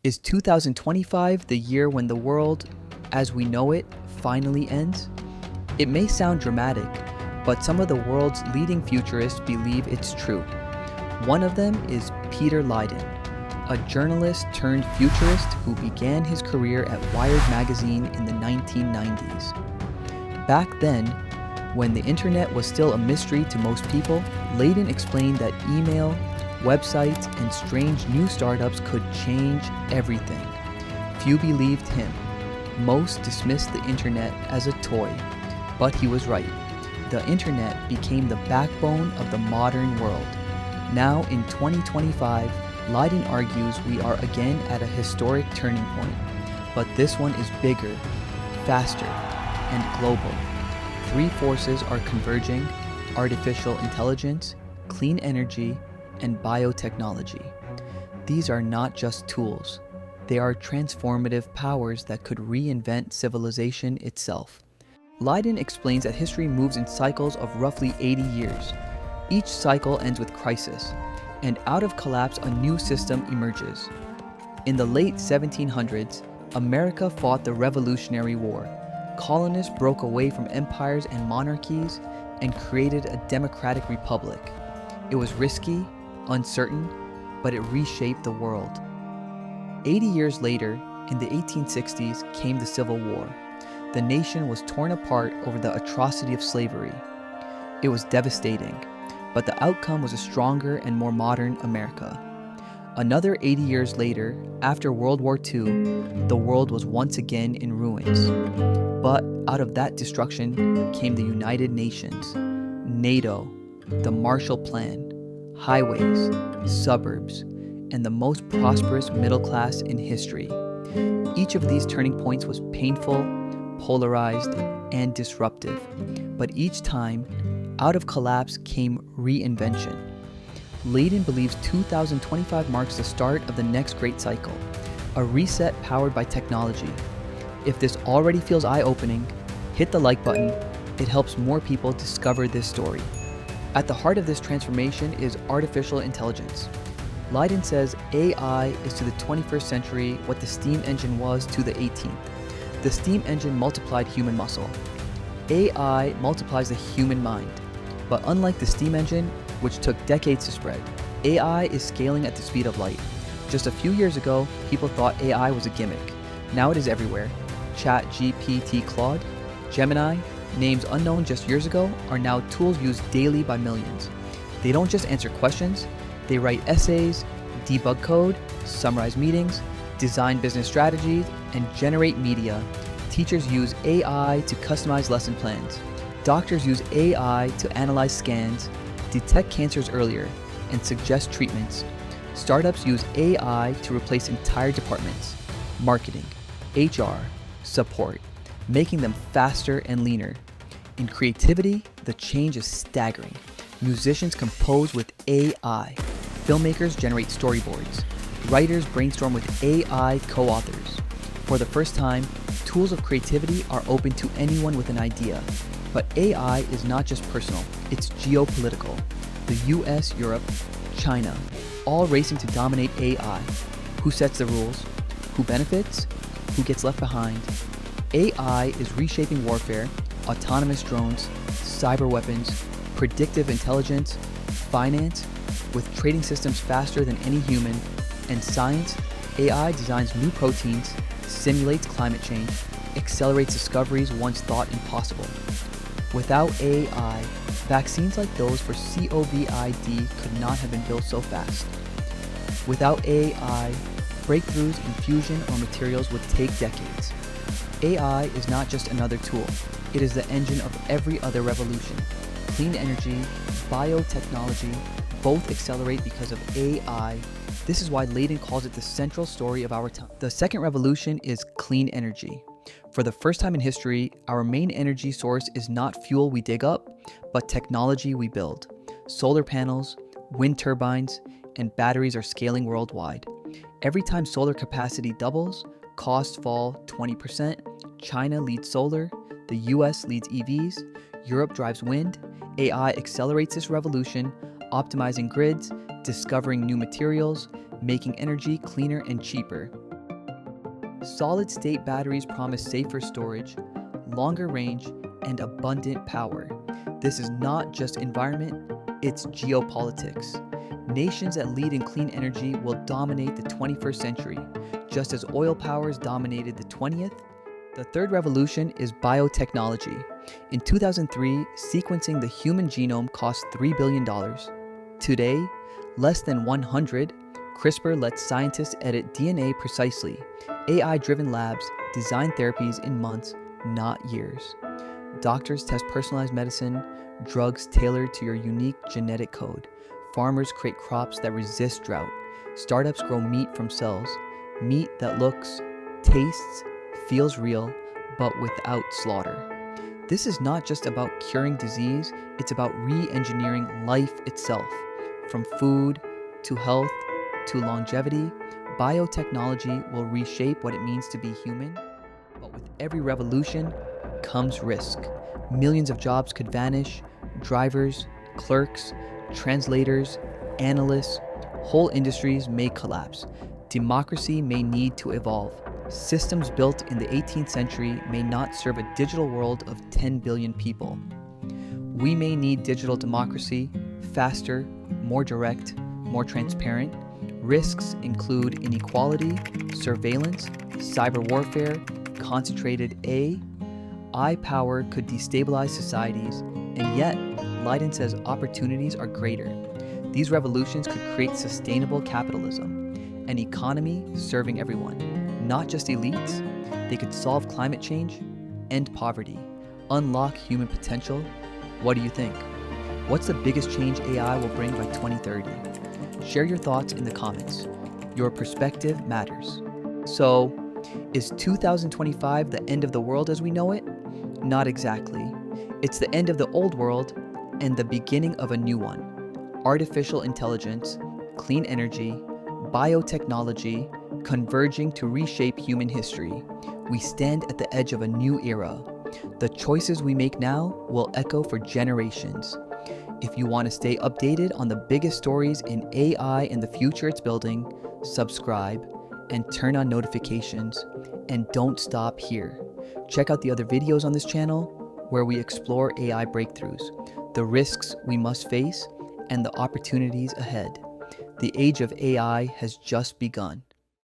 Is 2025 the year when the world, as we know it, finally ends? It may sound dramatic, but some of the world's leading futurists believe it's true. One of them is Peter Leyden, a journalist turned futurist who began his career at Wired magazine in the 1990s. Back then, when the internet was still a mystery to most people, Leyden explained that email, websites, and strange new startups could change everything. Few believed him. Most dismissed the internet as a toy. But he was right. The internet became the backbone of the modern world. Now in 2025, Leyden argues we are again at a historic turning point. But this one is bigger, faster, and global. Three forces are converging: artificial intelligence, clean energy, and biotechnology. These are not just tools. They are transformative powers that could reinvent civilization itself. Leyden explains that history moves in cycles of roughly 80 years. Each cycle ends with crisis, and out of collapse a new system emerges. In the late 1700s, America fought the Revolutionary War. Colonists broke away from empires and monarchies and created a democratic republic. It was risky, uncertain, but it reshaped the world. 80 years later, in the 1860s, came the Civil War. The nation was torn apart over the atrocity of slavery. It was devastating, but the outcome was a stronger and more modern America. Another 80 years later, after World War II, the world was once again in ruins. But out of that destruction came the United Nations, NATO, the Marshall Plan, highways, suburbs, and the most prosperous middle class in history. Each of these turning points was painful, polarized, and disruptive. But each time, out of collapse came reinvention. Leyden believes 2025 marks the start of the next great cycle, a reset powered by technology. If this already feels eye-opening, hit the like button. It helps more people discover this story. At the heart of this transformation is artificial intelligence. Leyden says AI is to the 21st century what the steam engine was to the 18th. The steam engine multiplied human muscle. AI multiplies the human mind. But unlike the steam engine, which took decades to spread, AI is scaling at the speed of light. Just a few years ago, people thought AI was a gimmick. Now it is everywhere. ChatGPT, Claude, Gemini, names unknown just years ago, are now tools used daily by millions. They don't just answer questions, they write essays, debug code, summarize meetings, design business strategies, and generate media. Teachers use AI to customize lesson plans. Doctors use AI to analyze scans, detect cancers earlier, and suggest treatments. Startups use AI to replace entire departments: marketing, HR, support, making them faster and leaner. In creativity, the change is staggering. Musicians compose with AI. Filmmakers generate storyboards. Writers brainstorm with AI co-authors. For the first time, tools of creativity are open to anyone with an idea. But AI is not just personal, it's geopolitical. The US, Europe, China, all racing to dominate AI. Who sets the rules? Who benefits? Who gets left behind? AI is reshaping warfare, autonomous drones, cyber weapons, predictive intelligence, finance, with trading systems faster than any human, and science. AI designs new proteins, simulates climate change, accelerates discoveries once thought impossible. Without AI, vaccines like those for COVID could not have been built so fast. Without AI, breakthroughs in fusion or materials would take decades. AI is not just another tool, it is the engine of every other revolution. Clean energy, biotechnology, both accelerate because of AI. This is why Leyden calls it the central story of our time. The second revolution is clean energy. For the first time in history, our main energy source is not fuel we dig up, but technology we build. Solar panels, wind turbines, and batteries are scaling worldwide. Every time solar capacity doubles, costs fall 20%. China leads solar, the US leads EVs, Europe drives wind. AI accelerates this revolution, optimizing grids, discovering new materials, making energy cleaner and cheaper. Solid-state batteries promise safer storage, longer range, and abundant power. This is not just environment, it's geopolitics. Nations that lead in clean energy will dominate the 21st century, just as oil powers dominated the 20th. The third revolution is biotechnology. In 2003, sequencing the human genome cost $3 billion. Today, less than 100, CRISPR lets scientists edit DNA precisely. AI-driven labs design therapies in months, not years. Doctors test personalized medicine, drugs tailored to your unique genetic code. Farmers create crops that resist drought. Startups grow meat from cells, meat that looks, tastes, feels real, but without slaughter. This is not just about curing disease, it's about re-engineering life itself. From food to health to longevity, biotechnology will reshape what it means to be human. But with every revolution comes risk. Millions of jobs could vanish, drivers, clerks, translators, analysts, whole industries may collapse. Democracy may need to evolve. Systems built in the 18th century may not serve a digital world of 10 billion people. We may need digital democracy, faster, more direct, more transparent. Risks include inequality, surveillance, cyber warfare, concentrated AI power could destabilize societies, and yet, Leyden says opportunities are greater. These revolutions could create sustainable capitalism, an economy serving everyone, not just elites. They could solve climate change, end poverty, unlock human potential. What do you think? What's the biggest change AI will bring by 2030? Share your thoughts in the comments. Your perspective matters. So, is 2025 the end of the world as we know it? Not exactly. It's the end of the old world and the beginning of a new one. Artificial intelligence, clean energy, biotechnology, converging to reshape human history. We stand at the edge of a new era. The choices we make now will echo for generations. If you want to stay updated on the biggest stories in AI and the future it's building, subscribe and turn on notifications. And don't stop here. Check out the other videos on this channel where we explore AI breakthroughs, the risks we must face, and the opportunities ahead. The age of AI has just begun.